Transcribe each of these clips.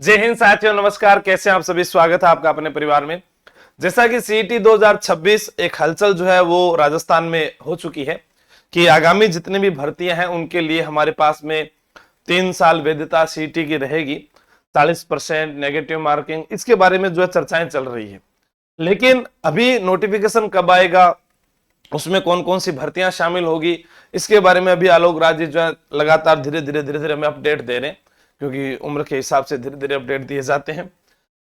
जय हिंद साथियों, नमस्कार। कैसे हैं आप सभी? स्वागत है आपका अपने परिवार में। जैसा कि सीईटी 2026 एक हलचल जो है वो राजस्थान में हो चुकी है कि आगामी जितने भी भर्तियां हैं उनके लिए हमारे पास में 3 साल वैधता सीईटी की रहेगी। 40% नेगेटिव मार्किंग, इसके बारे में जो है चर्चाएं चल रही है। लेकिन अभी नोटिफिकेशन कब आएगा, उसमें कौन कौन सी भर्तियां शामिल होगी, इसके बारे में अभी आलोक राज जी जो है लगातार धीरे धीरे हमें अपडेट दे रहे हैं, क्योंकि उम्र के हिसाब से धीरे धीरे अपडेट दिए जाते हैं।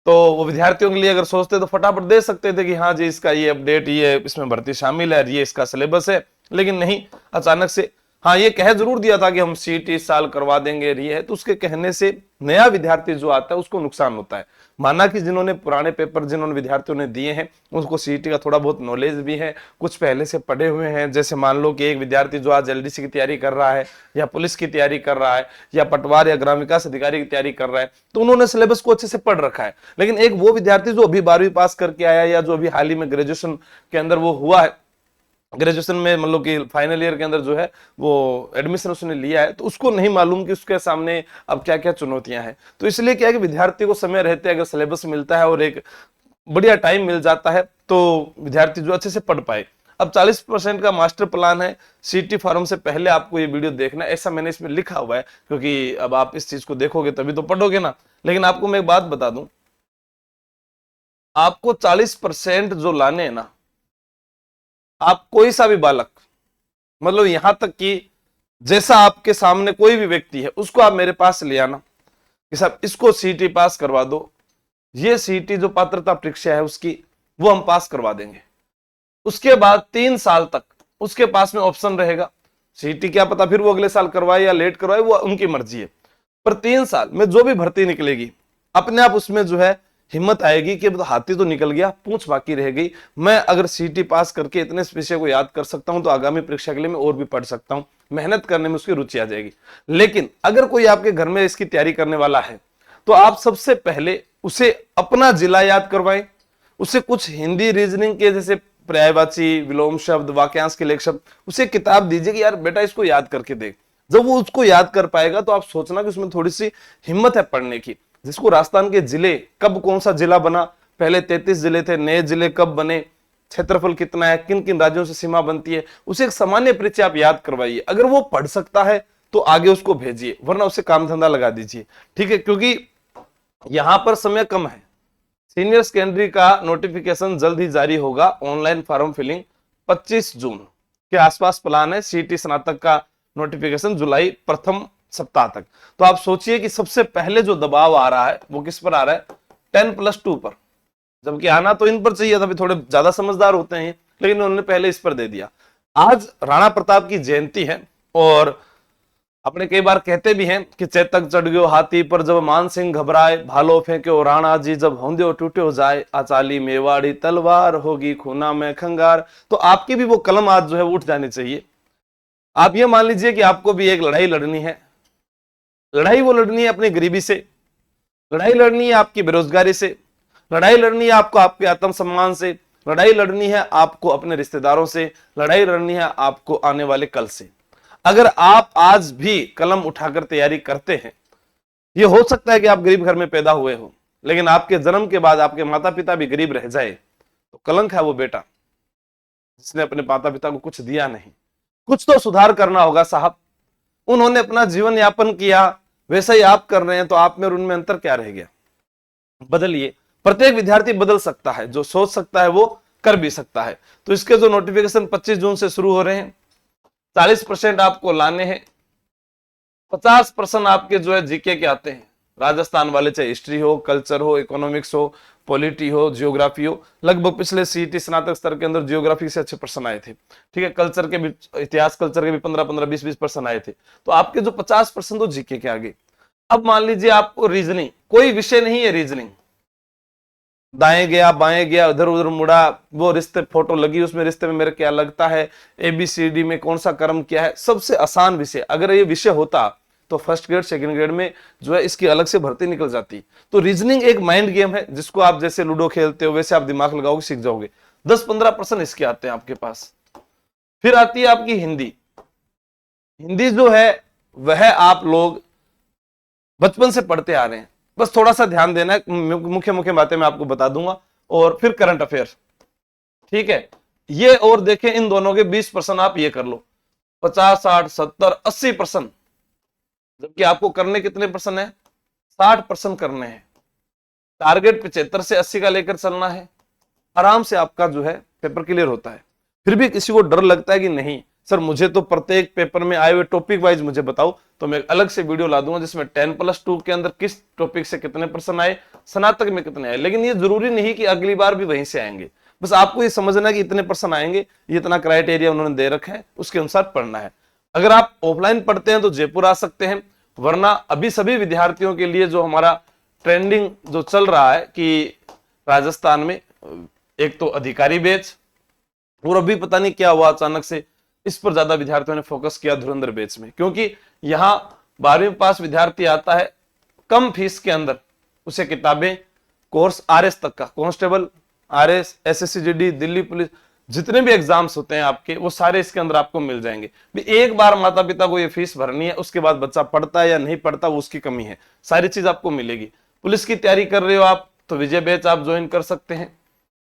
तो वो विद्यार्थियों के लिए अगर सोचते तो फटाफट दे सकते थे कि हाँ जी इसका ये अपडेट, ये इसमें भर्ती शामिल है, ये इसका सिलेबस है। लेकिन नहीं, अचानक से हाँ ये कह जरूर दिया था कि हम सीईटी इस साल करवा देंगे, ये है। तो उसके कहने से नया विद्यार्थी जो आता है उसको नुकसान होता है। माना कि जिन्होंने पुराने पेपर जिन्होंने विद्यार्थियों ने दिए हैं उनको सीईटी का थोड़ा बहुत नॉलेज भी है, कुछ पहले से पढ़े हुए हैं। जैसे मान लो कि एक विद्यार्थी जो आज एलडीसी की तैयारी कर रहा है, या पुलिस की तैयारी कर रहा है, या पटवार या ग्राम विकास अधिकारी की तैयारी कर रहा है, तो उन्होंने सिलेबस को अच्छे से पढ़ रखा है। लेकिन एक वो विद्यार्थी जो अभी 12वीं पास करके आया, या जो अभी हाल ही में ग्रेजुएशन के अंदर वो हुआ है, ग्रेजुएशन में मतलब कि फाइनल ईयर के अंदर जो है वो एडमिशन उसने लिया है, तो उसको नहीं मालूम कि उसके सामने अब क्या क्या चुनौतियां हैं। तो इसलिए क्या है कि विद्यार्थी को समय रहते अगर सिलेबस मिलता है और एक बढ़िया टाइम मिल जाता है तो विद्यार्थी जो अच्छे से पढ़ पाए। अब 40% का मास्टर प्लान है। सीटी फॉर्म से पहले आपको ये वीडियो देखना है, ऐसा मैंने इसमें लिखा हुआ है, क्योंकि अब आप इस चीज को देखोगे तभी तो पढ़ोगे ना। लेकिन आपको मैं एक बात बता दूं, आपको 40% जो लाने हैं ना, आप कोई सा भी बालक, मतलब यहां तक कि जैसा आपके सामने कोई भी व्यक्ति है उसको आप मेरे पास ले आना कि साहब इसको सीटी पास करवा दो, ये सीटी जो पात्रता परीक्षा है उसकी वो हम पास करवा देंगे। उसके बाद 3 साल तक उसके पास में ऑप्शन रहेगा। सीटी क्या पता फिर वो अगले साल करवाए या लेट करवाए, वो उनकी मर्जी है। पर 3 साल में जो भी भर्ती निकलेगी अपने आप उसमें जो है हिम्मत आएगी कि हाथी तो निकल गया, पूंछ बाकी रह गई। मैं अगर सीटी पास करके इतने विषय को याद कर सकता हूं तो आगामी परीक्षा के लिए मैं और भी पढ़ सकता हूं, मेहनत करने में उसकी रुचि आ जाएगी। लेकिन अगर कोई आपके घर में इसकी तैयारी करने वाला है तो आप सबसे पहले उसे अपना जिला याद करवाएं, उसे कुछ हिंदी रीजनिंग के जैसे पर्यायवाची, विलोम शब्द, वाक्यांश के लेख शब्द, उसे किताब दीजिए कि यार बेटा इसको याद करके देख। जब वो उसको याद कर पाएगा तो आप सोचना कि उसमें थोड़ी सी हिम्मत है पढ़ने की। जिसको राजस्थान के जिले, कब कौन सा जिला बना, पहले 33 जिले थे, नए जिले कब बने, क्षेत्रफल कितना है, किन किन राज्यों से सीमा बनती है, उसे एक सामान्य परिचय आप याद करवाइए। अगर वो पढ़ सकता है तो आगे उसको भेजिए, वरना उसे काम धंधा लगा दीजिए। ठीक है, क्योंकि यहां पर समय कम है। सीनियर सेकेंडरी का नोटिफिकेशन जल्द ही जारी होगा। ऑनलाइन फॉर्म फिलिंग 25 जून के आसपास प्लान है। सीटी स्नातक का नोटिफिकेशन जुलाई प्रथम सप्ताह तक। तो आप सोचिए कि सबसे पहले जो दबाव आ रहा है वो किस पर आ रहा है? 10+2 पर। जबकि आना तो इन पर चाहिए था, थोड़े ज्यादा समझदार होते हैं, लेकिन उन्होंने पहले इस पर दे दिया। आज राणा प्रताप की जयंती है और अपने कई बार कहते भी हैं कि चेतक चढ़ गयो हाथी पर जब मान सिंह घबराए, भालो फेंक्यो राणा जी जब होंद्यो टूट्यो जाए, आचाली मेवाड़ी तलवार होगी खूना में खंगार। तो आपकी भी वो कलम आज जो है उठ जानी चाहिए। आप ये मान लीजिए कि आपको भी एक लड़ाई लड़नी है। लड़ाई वो लड़नी है अपनी गरीबी से, लड़ाई लड़नी है आपकी बेरोजगारी से, लड़ाई लड़नी है आपको आपके आत्मसम्मान से, लड़ाई लड़नी है आपको अपने रिश्तेदारों से, लड़ाई लड़नी है आपको आने वाले कल से। अगर आप आज भी कलम उठाकर तैयारी करते हैं, ये हो सकता है कि आप गरीब घर में पैदा हुए हो, लेकिन आपके जन्म के बाद आपके माता पिता भी गरीब रह जाए तो कलंक है वो बेटा जिसने अपने माता पिता को कुछ दिया नहीं। कुछ तो सुधार करना होगा साहब। उन्होंने अपना जीवन यापन किया, वैसा ही आप कर रहे हैं, तो आप में और उनमें अंतर क्या रह गया? बदलिए। प्रत्येक विद्यार्थी बदल सकता है, जो सोच सकता है वो कर भी सकता है। तो इसके जो नोटिफिकेशन 25 जून से शुरू हो रहे हैं, 40% आपको लाने हैं। 50% आपके जो है जीके के आते हैं, राजस्थान वाले, चाहे हिस्ट्री हो, कल्चर हो, इकोनॉमिक्स हो, पॉलिटी हो, जियोग्राफी हो। लगभग पिछले सीईटी स्नातक स्तर के अंदर जियोग्राफी से अच्छे पर्सन आए थे। ठीक है, कल्चर के भी, इतिहास कल्चर के भी 15-15, 20-20 पर्सन आए थे। तो आपके जो 50% तो जीके के आगे। अब मान लीजिए आपको रीजनिंग, कोई विषय नहीं है रीजनिंग, दाएं गया बाएं गया इधर उधर मुड़ा, वो रिश्ते फोटो लगी उसमें, रिश्ते में मेरे क्या लगता है, एबीसीडी में कौन सा कर्म क्या है, सबसे आसान विषय। अगर ये विषय होता तो फर्स्ट ग्रेड सेकंड ग्रेड में जो है इसकी अलग से भर्ती निकल जाती। तो रीजनिंग एक माइंड गेम है जिसको आप जैसे लूडो खेलते हो वैसे आप दिमाग लगाओगे, सीख जाओगे। 10-15% इसके आते हैं आपके पास। फिर आती है आपकी हिंदी। हिंदी जो है वह आप लोग बचपन से पढ़ते आ रहे हैं। बस थोड़ा सा ध्यान देना है, मुख्य मुख्य बातें मैं आपको बता दूंगा, और फिर करंट अफेयर, ठीक है। ये और देखें, इन दोनों के 20% आप ये कर लो, 50, 60, 70, 80%, जबकि आपको करने कितने परसेंट है, 60% करने हैं। टारगेट 75 से 80 का लेकर चलना है, आराम से आपका जो है पेपर क्लियर होता है। फिर भी किसी को डर लगता है कि नहीं सर मुझे तो प्रत्येक पेपर में आए हुए टॉपिक वाइज मुझे बताओ, तो मैं अलग से वीडियो ला दूंगा जिसमें 10+2 के अंदर किस टॉपिक से कितने परसेंट आए, स्नातक में कितने आए। लेकिन ये जरूरी नहीं कि अगली बार भी वहीं से आएंगे, बस आपको ये समझना है कि इतने परसेंट आएंगे, ये इतना क्राइटेरिया उन्होंने दे रखा है, उसके अनुसार पढ़ना है। अगर आप ऑफलाइन पढ़ते हैं तो जयपुर आ सकते हैं, वरना अभी सभी विद्यार्थियों के लिए जो हमारा ट्रेंडिंग जो चल रहा है कि राजस्थान में एक तो अधिकारी बैच, और अभी पता नहीं क्या हुआ अचानक से इस पर ज्यादा विद्यार्थियों ने फोकस किया धुरंधर बैच में, क्योंकि यहाँ 12वीं पास विद्यार्थी आता है कम फीस के अंदर, उसे किताबें कोर्स आरएस तक का, constable, RS, SSC-GD, Delhi police, जितने भी एग्जाम्स होते हैं आपके वो सारे इसके अंदर आपको मिल जाएंगे। एक बार माता पिता को ये फीस भरनी है, उसके बाद बच्चा पढ़ता है या नहीं पढ़ता वो उसकी कमी है, सारी चीज आपको मिलेगी। पुलिस की तैयारी कर रहे हो आप तो विजय बैच आप ज्वाइन कर सकते हैं।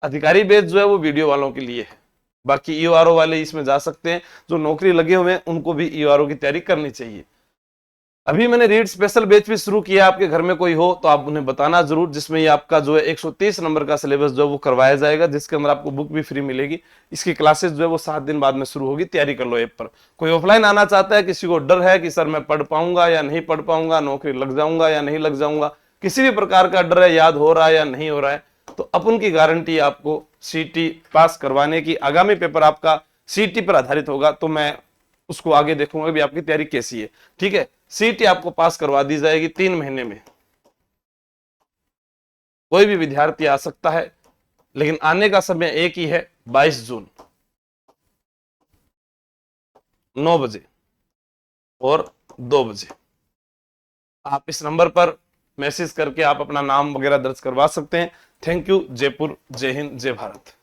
अधिकारी बैच जो है वो वीडियो वालों के लिए है, बाकी ईओआरओ वाले इसमें जा सकते हैं, जो नौकरी लगे हुए हैं उनको भी ईओआरओ की तैयारी करनी चाहिए। अभी मैंने रीड स्पेशल बैच भी शुरू किया, आपके घर में कोई हो तो आप उन्हें बताना जरूर, जिसमें ये आपका जो है 130 नंबर का सिलेबस जो है वो करवाया जाएगा, जिसके अंदर आपको बुक भी फ्री मिलेगी। इसकी क्लासेस जो है वो 7 दिन बाद में शुरू होगी, तैयारी कर लो ऐप पर। कोई ऑफलाइन आना चाहता है, किसी को डर है कि सर मैं पढ़ पाऊंगा या नहीं पढ़ पाऊंगा, नौकरी लग जाऊंगा या नहीं लग जाऊंगा, किसी भी प्रकार का डर है, याद हो रहा है या नहीं हो रहा है, तो अपन की गारंटी आपको सीटी पास करवाने की। आगामी पेपर आपका सीटी पर आधारित होगा, तो मैं उसको आगे देखूंगा भी आपकी तैयारी कैसी है, ठीक है। सीटी आपको पास करवा दी जाएगी 3 महीने में। कोई भी विद्यार्थी आ सकता है, लेकिन आने का समय एक ही है, 22 जून 9 बजे और 2 बजे। आप इस नंबर पर मैसेज करके आप अपना नाम वगैरह दर्ज करवा सकते हैं। Thank you. जयपुर, जय हिंद, जय भारत।